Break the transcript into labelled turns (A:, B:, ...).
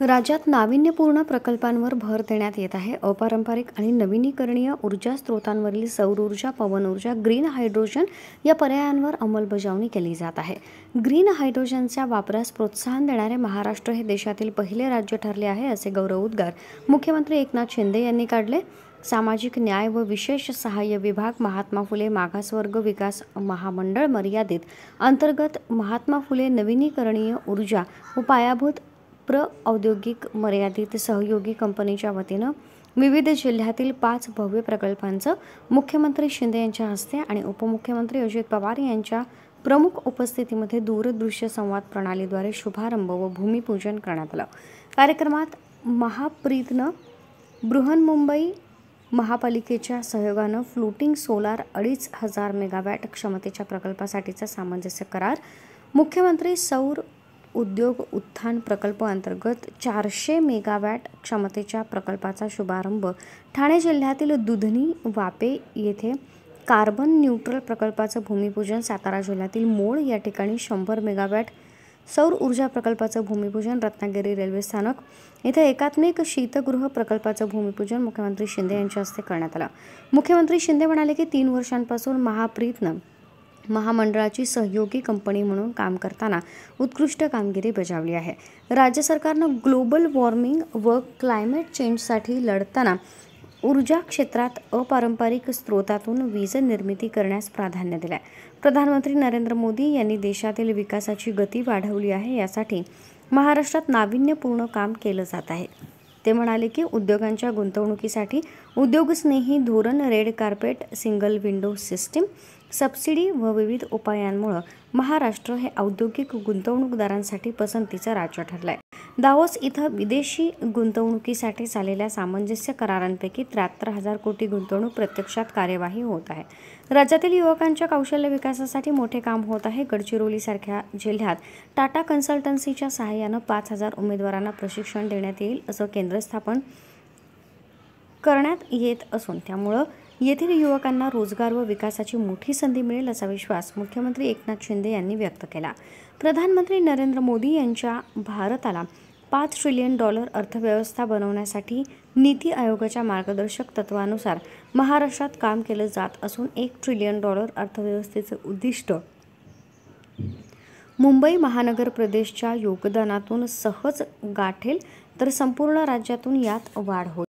A: राज्यात नाविन्यपूर्ण प्रकल्पांवर भर देण्यात येत आहे। अपारंपरिक आणि नवीनीकरणीय ऊर्जा स्रोतांवरील सौर ऊर्जा, पवन ऊर्जा, ग्रीन हायड्रोजन या पर्यायांवर अंमलबजावणी केली जात आहे। ग्रीन हायड्रोजनच्या वापरास प्रोत्साहन देणारे महाराष्ट्र हे देशातील पहिले राज्य ठरले आहे, असे गौरवोद्गार मुख्यमंत्री एकनाथ शिंदे यांनी काढले। सामाजिक न्याय व विशेष सहाय्य विभाग, महात्मा फुले मागासवर्ग विकास महामंडळ मर्यादित अंतर्गत महात्मा फुले नवीनीकरणीय ऊर्जा व पायाभूत औद्योगिक मर्यादित सहयोगी कंपनीच्या वतीनं विविध जिल्ह्यातील 5 भव्य प्रकल्पांचं मुख्यमंत्री शिंदे यांच्या हस्ते आणि उपमुख्यमंत्री अजित पवार यांच्या प्रमुख उपस्थितीमध्ये दूरदृश्य संवाद प्रणालीद्वारे शुभारंभ व भूमिपूजन करण्यात आलं। कार्यक्रमात महाप्रीतनं बृहन्मुंबई महापालिकेच्या सहयोगानं फ्लोटिंग सोलार 2500 मेगावॅट क्षमतेच्या प्रकल्पासाठीचा सामंजस्य करार, मुख्यमंत्री सौर उद्योग उत्थान प्रकल्प अंतर्गत 400 मेगावॅट क्षमतेच्या प्रकल्पाचा शुभारंभ, ठाणे जिल्ह्यातील दुधनी वापे येथे कार्बन न्यूट्रल प्रकल्पाचं भूमिपूजन, सातारा जिल्ह्यातील मोळ या ठिकाणी 100 मेगावॅट सौर ऊर्जा प्रकल्पाचं भूमिपूजन, रत्नागिरी रेल्वे स्थानक येथे एकात्मिक शीतगृह प्रकल्पाचं भूमिपूजन मुख्यमंत्री शिंदे यांच्या हस्ते करण्यात आलं। मुख्यमंत्री शिंदे म्हणाले की 3 वर्षांपासून महाप्रीतनं महामंडळाची सहयोगी कंपनी म्हणून काम करताना उत्कृष्ट कामगिरी बजावली आहे। राज्य सरकारनं ग्लोबल वॉर्मिंग व क्लायमेट चेंजसाठी लढताना ऊर्जा क्षेत्रात अपारंपरिक स्रोतातून वीज निर्मिती करण्यास प्राधान्य दिले आहे। प्रधानमंत्री नरेंद्र मोदी यांनी देशातील विकासाची गती वाढवली आहे, यासाठी महाराष्ट्रात नाविन्यपूर्ण काम केलं जात आहे। ते म्हणाले की उद्योगांच्या गुंतवणुकीसाठी उद्योगस्नेही धोरण, red carpet, single window system, subsidy व विविध उपायांमुळे महाराष्ट्र हे औद्योगिक गुंतवणूकदारांसाठी पसंतीचं राज्य ठरलं आहे। दावोस इथं विदेशी गुंतवणुकीसाठी झालेल्या सामंजस्य करारांपैकी 73,000 कोटी गुंतवणूक प्रत्यक्षात कार्यवाही होत आहे। राज्यातील युवकांच्या कौशल्य विकासासाठी मोठे काम होत आहे। गडचिरोलीसारख्या जिल्ह्यात टाटा कन्सल्टन्सीच्या सहाय्यानं 5,000 उमेदवारांना प्रशिक्षण देण्यात येईल, असं केंद्र स्थापन करण्यात येत असून त्यामुळे येथील युवकांना रोजगार व विकासाची मोठी संधी मिळेल, असा विश्वास मुख्यमंत्री एकनाथ शिंदे यांनी व्यक्त केला। प्रधानमंत्री नरेंद्र मोदी यांच्या भारताला $5 ट्रिलियन अर्थव्यवस्था बनवण्यासाठी नीती आयोगाच्या मार्गदर्शक तत्वानुसार महाराष्ट्रात काम केलं जात असून $1 ट्रिलियन अर्थव्यवस्थेचं उद्दिष्ट मुंबई महानगर प्रदेशच्या योगदानातून सहज गाठेल, तर संपूर्ण राज्यातून यात वाढ होईल।